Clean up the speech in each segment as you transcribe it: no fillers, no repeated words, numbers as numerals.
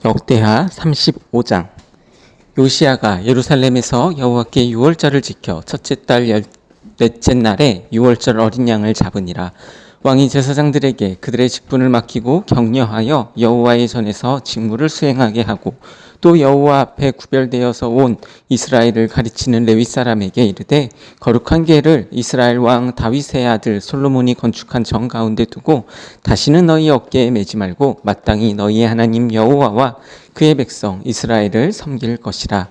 역대하 35장. 요시야가 예루살렘에서 여호와께 유월절을 지켜 첫째 달 넷째 날에 유월절 어린 양을 잡으니라. 왕이 제사장들에게 그들의 직분을 맡기고 격려하여 여호와의 전에서 직무를 수행하게 하고, 또 여호와 앞에 구별되어서 온 이스라엘을 가르치는 레위 사람에게 이르되, 거룩한 궤를 이스라엘 왕 다윗의 아들 솔로몬이 건축한 정 가운데 두고 다시는 너희 어깨에 매지 말고 마땅히 너희의 하나님 여호와와 그의 백성 이스라엘을 섬길 것이라.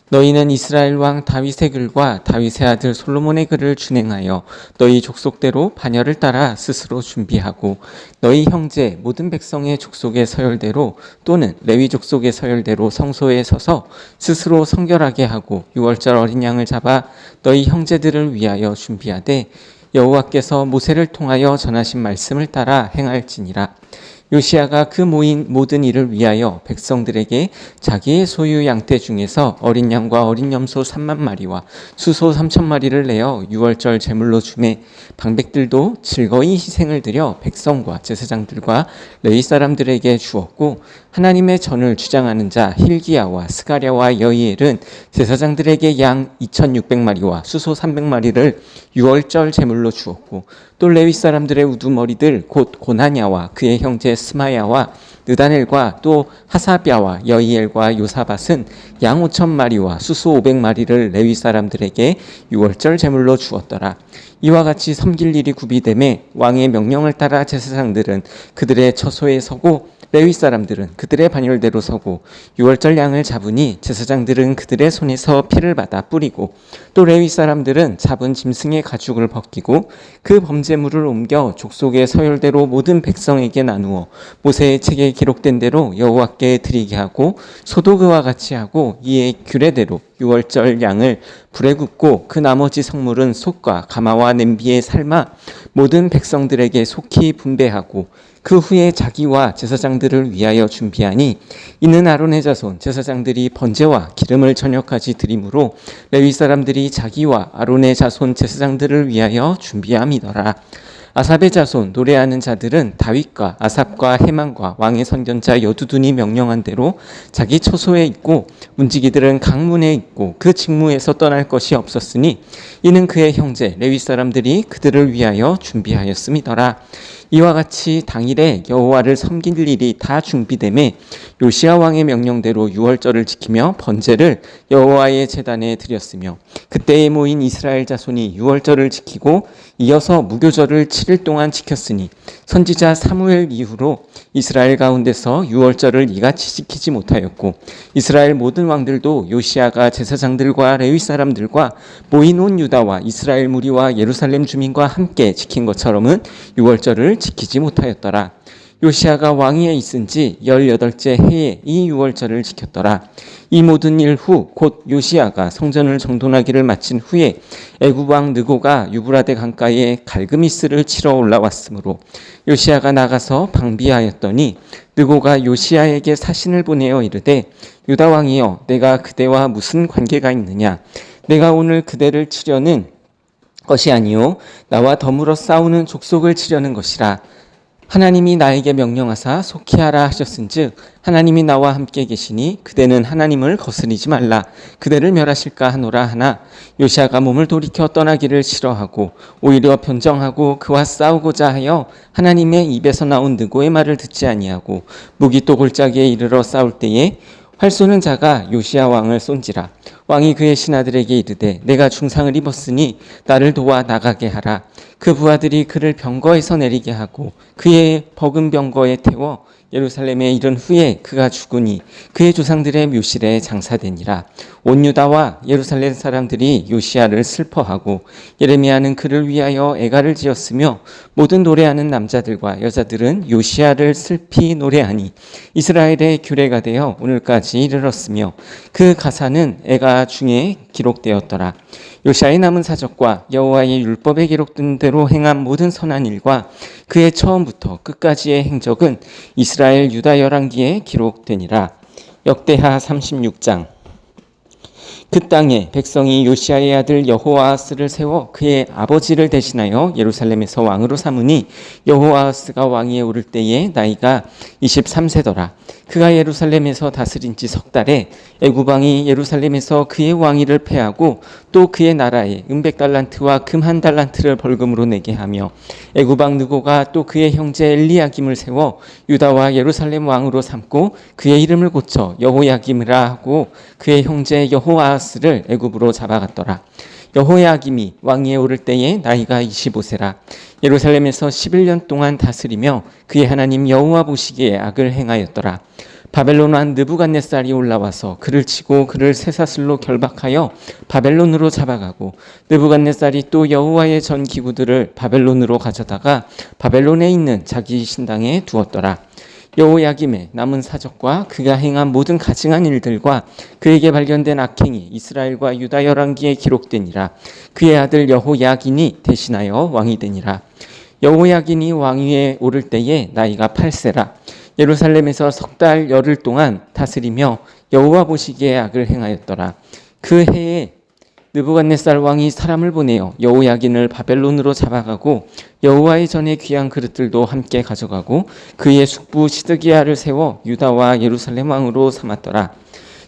너희는 이스라엘 왕 다윗의 글과 다윗의 아들 솔로몬의 글을 준행하여 너희 족속대로 반열을 따라 스스로 준비하고, 너희 형제 모든 백성의 족속의 서열대로 또는 레위 족속의 서열대로 성소에 서서 스스로 성결하게 하고, 유월절 어린 양을 잡아 너희 형제들을 위하여 준비하되 여호와께서 모세를 통하여 전하신 말씀을 따라 행할지니라. 요시야가 그 모든 일을 위하여 백성들에게 자기의 소유 양떼 중에서 어린 양과 어린 염소 3만 마리와 수소 3천 마리를 내어 유월절 제물로 주매, 방백들도 즐거이 희생을 드려 백성과 제사장들과 레위 사람들에게 주었고, 하나님의 전을 주장하는 자 hil기야와 스가랴와 여이엘은 제사장들에게 양 2,600마리와 수소 300마리를 유월절 제물로 주었고, 또 레위 사람들의 우두머리들 곧 고나냐와 그의 형제 스마야와 느다넬과 또 하사랴와 여이엘과 요사밧은 양 5,000마리와 수소 500마리를 레위 사람들에게 유월절 제물로 주었더라. 이와 같이 섬길 일이 구비되매 왕의 명령을 따라 제사장들은 그들의 처소에 서고 레위 사람들은 그들의 반열대로 서고, 유월절 양을 잡으니 제사장들은 그들의 손에서 피를 받아 뿌리고, 또 레위 사람들은 잡은 짐승의 가죽을 벗기고 그 범죄물을 옮겨 족속의 서열대로 모든 백성에게 나누어 모세의 책에 기록된 대로 여호와께 드리게 하고, 소도 그와 같이 하고, 이에 규례대로 유월절 양을 불에 굽고 그 나머지 성물은 솥과 가마와 냄비에 삶아 모든 백성들에게 속히 분배하고, 그 후에 자기와 제사장들을 위하여 준비하니, 이는 아론의 자손 제사장들이 번제와 기름을 저녁까지 드림으로 레위 사람들이 자기와 아론의 자손 제사장들을 위하여 준비함이더라. 아삽의 자손 노래하는 자들은 다윗과 아삽과 헤만과 왕의 선견자 여두둔이 명령한 대로 자기 처소에 있고, 문지기들은 강문에 있고 그 직무에서 떠날 것이 없었으니, 이는 그의 형제 레위 사람들이 그들을 위하여 준비하였음이더라. 이와 같이 당일에 여호와를 섬길 일이 다 준비되매 요시야 왕의 명령대로 유월절을 지키며 번제를 여호와의 제단에 드렸으며, 그때에 모인 이스라엘 자손이 유월절을 지키고 이어서 무교절을 7일 동안 지켰으니, 선지자 사무엘 이후로 이스라엘 가운데서 유월절을 이같이 지키지 못하였고, 이스라엘 모든 왕들도 요시야가 제사장들과 레위 사람들과 모인 온 유다와 이스라엘 무리와 예루살렘 주민과 함께 지킨 것처럼은 유월절을 지키지 못하였더라. 요시야가 왕위에 있은 지 18째 해에 이 유월절을 지켰더라. 이 모든 일 후 곧 요시야가 성전을 정돈하기를 마친 후에 애굽 왕 느고가 유브라데 강가에 갈그미스를 치러 올라왔으므로 요시야가 나가서 방비하였더니, 느고가 요시야에게 사신을 보내어 이르되, 유다 왕이여, 내가 그대와 무슨 관계가 있느냐? 내가 오늘 그대를 치려는 것이 아니요 나와 더불어 싸우는 족속을 치려는 것이라. 하나님이 나에게 명령하사 속히 하라 하셨은즉, 하나님이 나와 함께 계시니 그대는 하나님을 거스리지 말라. 그대를 멸하실까 하노라 하나, 요시야가 몸을 돌이켜 떠나기를 싫어하고 오히려 변정하고 그와 싸우고자 하여 하나님의 입에서 나온 느고의 말을 듣지 아니하고 무기또 골짜기에 이르러 싸울 때에 활 쏘는 자가 요시야 왕을 쏜지라. 왕이 그의 신하들에게 이르되, 내가 중상을 입었으니 나를 도와 나가게 하라. 그 부하들이 그를 병거에서 내리게 하고 그의 버금 병거에 태워 예루살렘에 이른 후에 그가 죽으니 그의 조상들의 묘실에 장사되니라. 온 유다와 예루살렘 사람들이 요시야를 슬퍼하고, 예레미야는 그를 위하여 애가를 지었으며 모든 노래하는 남자들과 여자들은 요시야를 슬피 노래하니 이스라엘의 규례가 되어 오늘까지 이르렀으며, 그 가사는 애가 중에 기록되었더라. 요시야의 남은 사적과 여호와의 율법에 기록된 대로 행한 모든 선한 일과 그의 처음부터 끝까지의 행적은 이스라엘 유다 열왕기에 기록되니라. 역대하 36장. 그 땅에 백성이 요시아의 아들 여호아하스를 세워 그의 아버지를 대신하여 예루살렘에서 왕으로 삼으니 여호아하스가 왕위에 오를 때에 나이가 23세더라. 그가 예루살렘에서 다스린 지 석 달에 애굽 왕이 예루살렘에서 그의 왕위를 폐하고 또 그의 나라에 은백 달란트와 금 한 달란트를 벌금으로 내게 하며 애굽 왕 느고가 또 그의 형제 엘리야김을 세워 유다와 예루살렘 왕으로 삼고 그의 이름을 고쳐 여호야김이라 하고 그의 형제 여호아하스를 애굽으로 잡아갔더라. 여호야김이 왕위에 오를 때에 나이가 25세라. 예루살렘에서 11년 동안 다스리며 그의 하나님 여호와 보시기에 악을 행하였더라. 바벨론 왕 느부갓네살이 올라와서 그를 치고 그를 쇠사슬로 결박하여 바벨론으로 잡아가고 느부갓네살이 또 여호와의 전 기구들을 바벨론으로 가져다가 바벨론에 있는 자기 신당에 두었더라. 여호야김의 남은 사적과 그가 행한 모든 가증한 일들과 그에게 발견된 악행이 이스라엘과 유다 열왕기에 기록되니라. 그의 아들 여호야긴이 대신하여 왕이 되니라. 여호야긴이 왕위에 오를 때에 나이가 8세라. 예루살렘에서 석 달 열흘 동안 다스리며 여호와 보시기에 악을 행하였더라. 그 해에 느부갓네살 왕이 사람을 보내어 여호야긴을 바벨론으로 잡아가고 여호와의 전에 귀한 그릇들도 함께 가져가고 그의 숙부 시드기야를 세워 유다와 예루살렘 왕으로 삼았더라.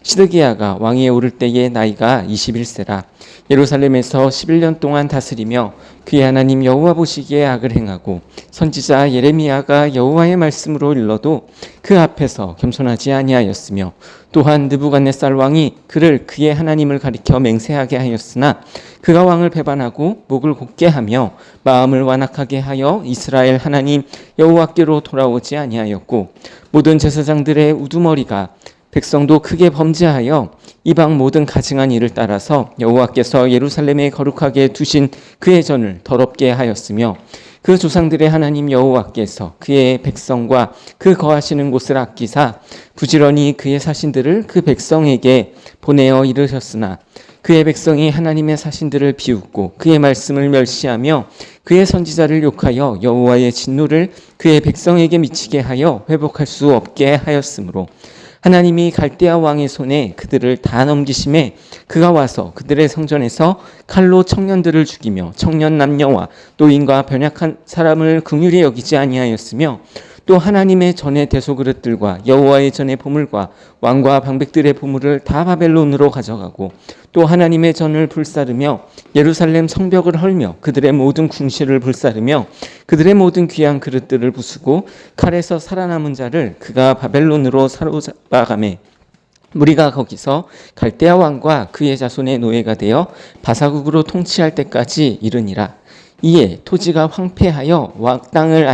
시드기야가 왕위에 오를 때의 나이가 21세라. 예루살렘에서 11년 동안 다스리며 그의 하나님 여호와 보시기에 악을 행하고 선지자 예레미야가 여호와의 말씀으로 일러도 그 앞에서 겸손하지 아니하였으며 또한 느부갓네살 왕이 그를 그의 하나님을 가리켜 맹세하게 하였으나 그가 왕을 배반하고 목을 곧게 하며 마음을 완악하게 하여 이스라엘 하나님 여호와께로 돌아오지 아니하였고 모든 제사장들의 우두머리가 백성도 크게 범죄하여 이방 모든 가증한 일을 따라서 여호와께서 예루살렘에 거룩하게 두신 그의 전을 더럽게 하였으며 그 조상들의 하나님 여호와께서 그의 백성과 그 거하시는 곳을 아끼사 부지런히 그의 사신들을 그 백성에게 보내어 이르셨으나 그의 백성이 하나님의 사신들을 비웃고 그의 말씀을 멸시하며 그의 선지자를 욕하여 여호와의 진노를 그의 백성에게 미치게 하여 회복할 수 없게 하였으므로 하나님이 갈대아 왕의 손에 그들을 다 넘기심에 그가 와서 그들의 성전에서 칼로 청년들을 죽이며 청년 남녀와 노인과 변약한 사람을 긍휼히 여기지 아니하였으며 또 하나님의 전의 대소그릇들과 여호와의 전의 보물과 왕과 방백들의 보물을 다 바벨론으로 가져가고 또 하나님의 전을 불사르며 예루살렘 성벽을 헐며 그들의 모든 궁실을 불사르며 그들의 모든 귀한 그릇들을 부수고 칼에서 살아남은 자를 그가 바벨론으로 사로잡아가매 무리가 거기서 갈대아 왕과 그의 자손의 노예가 되어 바사국으로 통치할 때까지 이르니라. 이에 토지가 황폐하여 땅을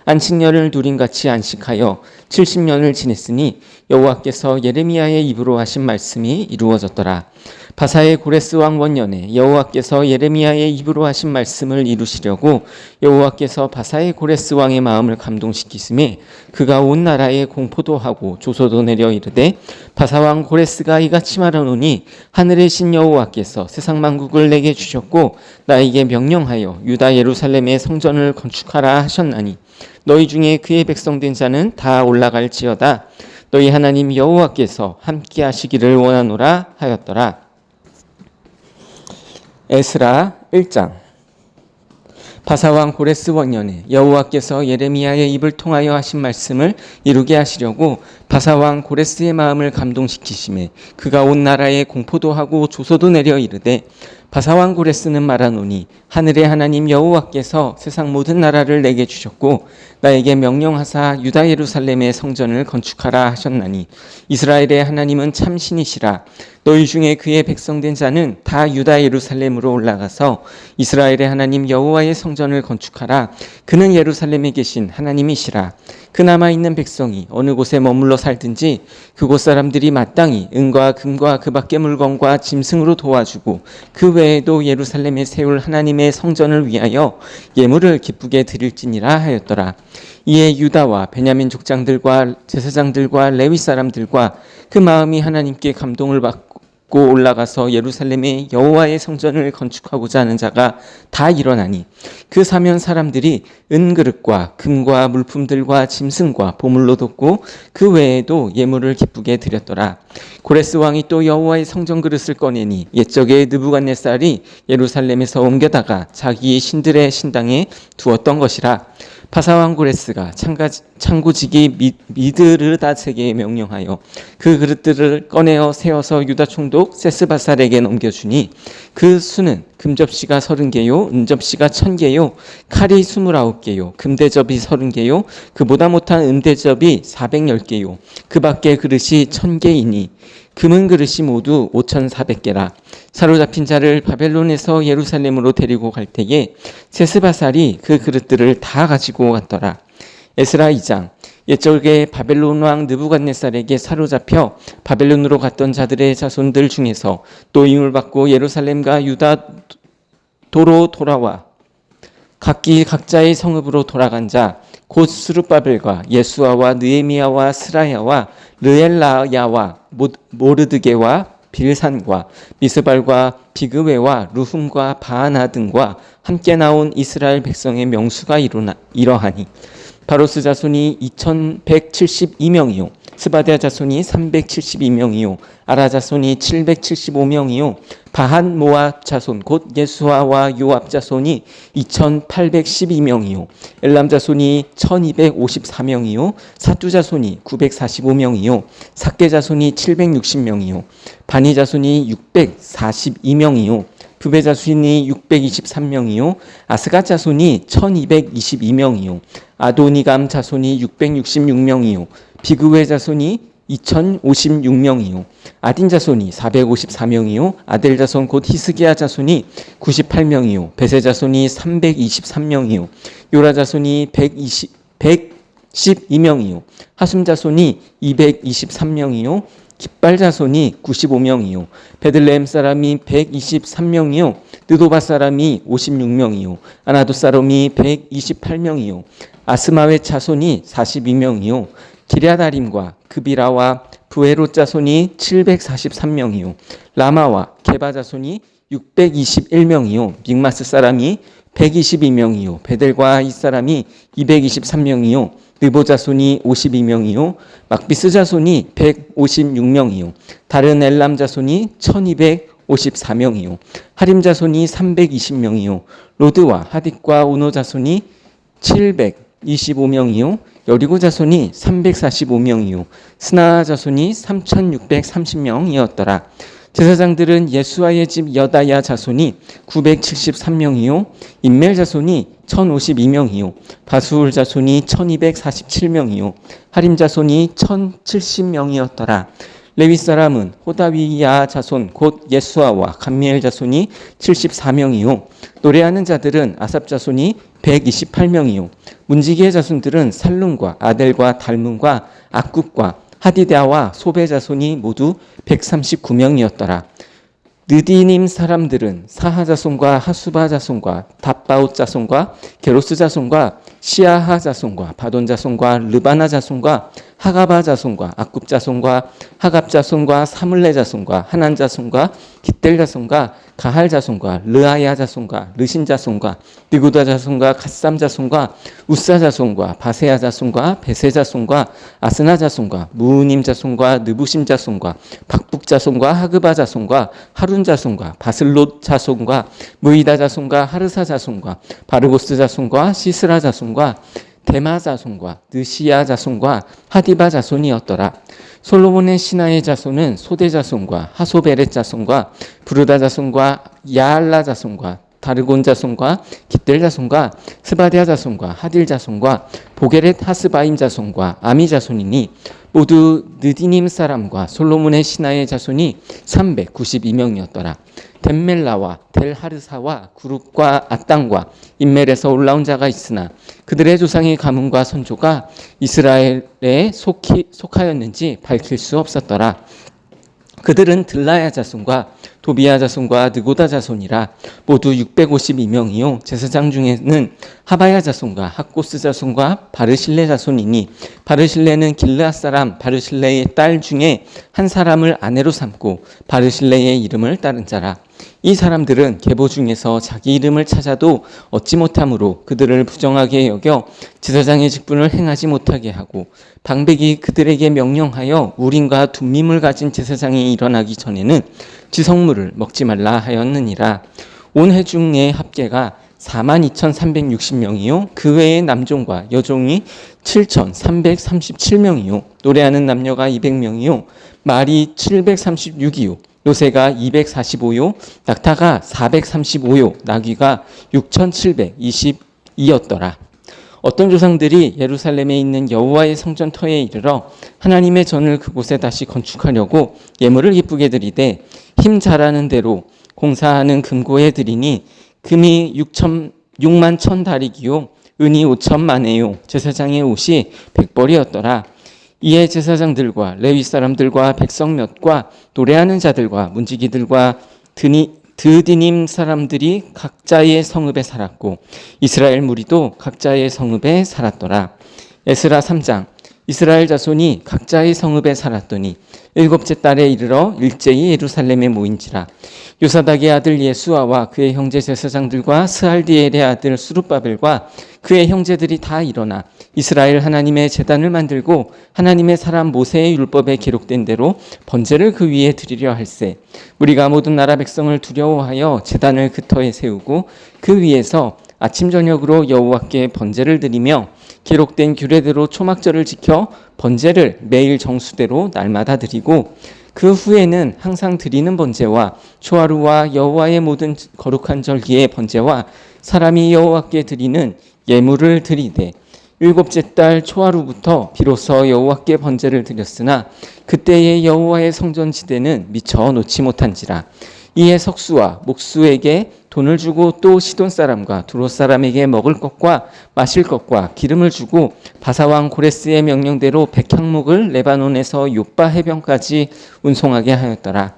안식년을 누림같이 안식하여 70년을 지냈으니 여호와께서 예레미야의 입으로 하신 말씀이 이루어졌더라. 바사의 고레스 왕 원년에 여호와께서 예레미야의 입으로 하신 말씀을 이루시려고 여호와께서 바사의 고레스 왕의 마음을 감동시키심에 그가 온 나라에 공포도 하고 조소도 내려 이르되 바사 왕 고레스가 이같이 말하노니 하늘의 신 여호와께서 세상 만국을 내게 주셨고 나에게 명령하여 유다 예루살렘의 성전을 건축하라 하셨나니 너희 중에 그의 백성된 자는 다 올라갈지어다. 너희 하나님 여호와께서 함께 하시기를 원하노라 하였더라. 에스라 1장. 바사왕 고레스 원년에 여호와께서 예레미야의 입을 통하여 하신 말씀을 이루게 하시려고 바사왕 고레스의 마음을 감동시키심에 그가 온 나라에 공포도 하고 조소도 내려 이르되 바사왕 고레스는 말하노니 하늘의 하나님 여호와께서 세상 모든 나라를 내게 주셨고 나에게 명령하사 유다 예루살렘의 성전을 건축하라 하셨나니 이스라엘의 하나님은 참 신이시라. 너희 중에 그의 백성된 자는 다 유다 예루살렘으로 올라가서 이스라엘의 하나님 여호와의 성전을 건축하라. 그는 예루살렘에 계신 하나님이시라. 그 남아있는 백성이 어느 곳에 머물러 살든지 그곳 사람들이 마땅히 은과 금과 그 밖의 물건과 짐승으로 도와주고 그 외에도 예루살렘에 세울 하나님의 성전을 위하여 예물을 기쁘게 드릴지니라 하였더라. 이에 유다와 베냐민 족장들과 제사장들과 레위 사람들과 그 마음이 하나님께 감동을 받고 딛고 올라가서 예루살렘의 여호와의 성전을 건축하고자 하는 자가 다 일어나니 그 사면 사람들이 은그릇과 금과 물품들과 짐승과 보물로 돋고 그 외에도 예물을 기쁘게 드렸더라. 고레스 왕이 또 여호와의 성전 그릇을 꺼내니 옛적에 느부갓네살이 예루살렘에서 옮겨다가 자기의 신들의 신당에 두었던 것이라. 파사왕 고레스가 창고지기 미드르닷에게 명령하여 그 그릇들을 꺼내어 세워서 유다 총독 세스바살에게 넘겨주니 그 수는 금접시가 30개요 은접시가 1000개요 칼이 29개요 금대접이 30개요 그보다 못한 은대접이 410개요 그 밖에 그릇이 1000개이니 금은 그릇이 모두 5400개라. 사로잡힌 자를 바벨론에서 예루살렘으로 데리고 갈 때에 세스바살이 그 그릇들을 다 가지고 갔더라. 에스라 2장. 옛적에 바벨론 왕 느부갓네살에게 사로잡혀 바벨론으로 갔던 자들의 자손들 중에서 또 임을 받고 예루살렘과 유다 도로 돌아와 각기 각자의 성읍으로 돌아간 자 곧 스룹바벨과 예수아와 느헤미야와 스라야와 르엘라야와 모르드게와 빌산과 미스발과 비그웨와 루훔과 바하나 등과 함께 나온 이스라엘 백성의 명수가 이러하니 바로스 자손이 2172명이요 스바디아 자손이 372명이요 아라 자손이 775명이요 바한 모압 자손 곧 예수아와 요압 자손이 2812명이요 엘람 자손이 1254명이요 사두 자손이 945명이요 삭게 자손이 760명이요 바니 자손이 642명이요 부베 자손이 623명이요 아스가 자손이 1222명이요 아도니감 자손이 666명이요 비그웨 자손이 2056명이요 아딘 자손이 454명이요 아델 자손 곧 히스기야 자손이 98명이요 베세 자손이 323명이요 요라 자손이 112명이요 하숨 자손이 223명이요 깃발 자손이 95명이요 베들레헴 사람이 123명이요 느도바 사람이 56명이요 아나도 사람이 128명이요 아스마웨 자손이 42명이요 기랴다림과 그비라와 부에롯 자손이 743명이요 라마와 게바 자손이 621명이요 믹마스 사람이 122명이요 베델과 이 사람이 223명이요 느보 자손이 52명이요 막비스 자손이 156명이요 다른 엘람 자손이 1254명이요 하림 자손이 320명이요 로드와 하딕과 오노 자손이 725명이요 여리고 자손이 345명이요 스나 자손이 3630명이었더라. 제사장들은 예수아의 집 여다야 자손이 973명이요 임멜 자손이 1052명이요 바수울 자손이 1247명이요 하림 자손이 1070명이었더라. 레위 사람은 호다위야 자손 곧 예수아와 감미엘 자손이 74명이요 노래하는 자들은 아삽 자손이 128명이요 문지기의 자손들은 살룸과 아델과 달문과 악굽과 하디다와 소베 자손이 모두 139명이었더라. 느디님 사람들은 사하 자손과 하수바 자손과 답바옷 자손과 게로스 자손과 시아하 자손과 바돈 자손과 르바나 자손과 하가바 자손과 악굽 자손과 하갑 자손과 사물레 자손과 하난 자손과 깃델 자손과 가할 자손과 르아야 자손과 르신 자손과 느구다 자손과 갓삼 자손과 우사 자손과 바세야 자손과 베세 자손과 아스나 자손과 무우님 자손과 느부심 자손과 박북 자손과 하그바 자손과 하룬 자손과 바슬롯 자손과 무이다 자손과 하르사 자손과 바르고스 자손과 시스라 자손과 데마 자손과 느시야 자손과 하디바 자손이었더라. 솔로몬의 신하의 자손은 소대 자손과 하소베렛 자손과 부르다 자손과 야알라 자손과 다르곤 자손과 깃델 자손과 스바디아 자손과 하딜 자손과 보게렛 하스바임 자손과 아미 자손이니 모두 느디님 사람과 솔로몬의 신하의 자손이 392명이었더라. 덴멜라와 델하르사와 구룹과 아땅과 인멜에서 올라온 자가 있으나 그들의 조상의 가문과 선조가 이스라엘에 속하였는지 밝힐 수 없었더라. 그들은 들라야 자손과 도비야 자손과 느고다 자손이라 모두 652명이요 제사장 중에는 하바야 자손과 학고스 자손과 바르실레 자손이니 바르실레는 길르앗 사람 바르실레의 딸 중에 한 사람을 아내로 삼고 바르실레의 이름을 따른 자라. 이 사람들은 계보 중에서 자기 이름을 찾아도 얻지 못함으로 그들을 부정하게 여겨 제사장의 직분을 행하지 못하게 하고 방백이 그들에게 명령하여 우림과 둠밈을 가진 제사장이 일어나기 전에는 지성물을 먹지 말라 하였느니라. 온 회중의 합계가 42,360명이요 그 외의 남종과 여종이 7,337명이요 노래하는 남녀가 200명이요 말이 736이요 요새가 245요 낙타가 435요 나귀가 6,722였더라. 어떤 조상들이 예루살렘에 있는 여호와의 성전터에 이르러 하나님의 전을 그곳에 다시 건축하려고 예물을 기쁘게 드리되 힘 잘하는 대로 공사하는 금고에 드리니 금이 6만 1,000다리기요 은이 5천만에요 제사장의 옷이 100벌이었더라. 이에 제사장들과 레위 사람들과 백성 몇과 노래하는 자들과 문지기들과 드디님 사람들이 각자의 성읍에 살았고 이스라엘 무리도 각자의 성읍에 살았더라. 에스라 3장. 이스라엘 자손이 각자의 성읍에 살았더니 7째 달에 이르러 일제히 예루살렘에 모인지라. 요사닥의 아들 예수아와 그의 형제 제사장들과 스알디엘의 아들 수룹바벨과 그의 형제들이 다 일어나 이스라엘 하나님의 제단을 만들고 하나님의 사람 모세의 율법에 기록된 대로 번제를 그 위에 드리려 할세. 우리가 모든 나라 백성을 두려워하여 제단을 그 터에 세우고 그 위에서 아침 저녁으로 여호와께 번제를 드리며 기록된 규례대로 초막절을 지켜 번제를 매일 정수대로 날마다 드리고 그 후에는 항상 드리는 번제와 초하루와 여호와의 모든 거룩한 절기의 번제와 사람이 여호와께 드리는 예물을 드리되 7째 달 초하루부터 비로소 여호와께 번제를 드렸으나 그때의 여호와의 성전지대는 미처 놓지 못한지라. 이에 석수와 목수에게 돈을 주고 또 시돈 사람과 두로 사람에게 먹을 것과 마실 것과 기름을 주고 바사왕 고레스의 명령대로 백향목을 레바논에서 요빠 해변까지 운송하게 하였더라.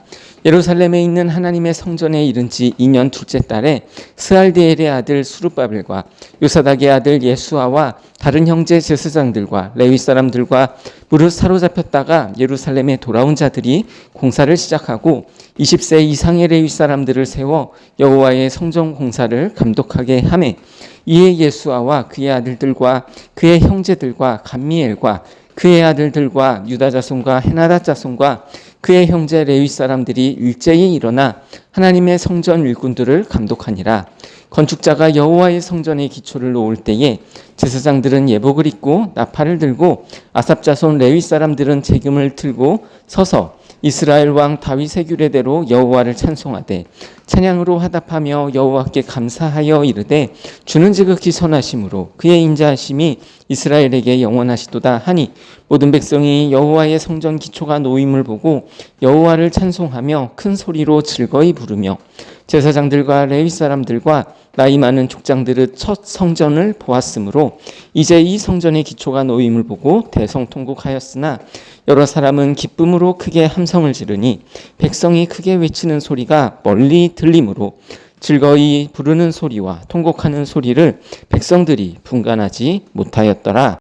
예루살렘에 있는 하나님의 성전에 이른 지 2년 둘째 달에 스알디엘의 아들 수룹바벨과 요사닥의 아들 예수아와 다른 형제 제사장들과 레위 사람들과 무릇 사로잡혔다가 예루살렘에 돌아온 자들이 공사를 시작하고 20세 이상의 레위 사람들을 세워 여호와의 성전 공사를 감독하게 하매 이에 예수아와 그의 아들들과 그의 형제들과 감미엘과 그의 아들들과 유다 자손과 헤나다 자손과 그의 형제 레위 사람들이 일제히 일어나 하나님의 성전 일꾼들을 감독하니라. 건축자가 여호와의 성전의 기초를 놓을 때에 제사장들은 예복을 입고 나팔을 들고 아삽 자손 레위 사람들은 재금을 들고 서서 이스라엘 왕 다윗의 규례대로 여호와를 찬송하되 찬양으로 화답하며 여호와께 감사하여 이르되 주는 지극히 선하심으로 그의 인자하심이 이스라엘에게 영원하시도다 하니 모든 백성이 여호와의 성전 기초가 놓임을 보고 여호와를 찬송하며 큰 소리로 즐거이 부르며 제사장들과 레위 사람들과 나이 많은 족장들의 첫 성전을 보았으므로 이제 이 성전의 기초가 놓임을 보고 대성통곡하였으나 여러 사람은 기쁨으로 크게 함성을 지르니 백성이 크게 외치는 소리가 멀리 들리므로 즐거이 부르는 소리와 통곡하는 소리를 백성들이 분간하지 못하였더라.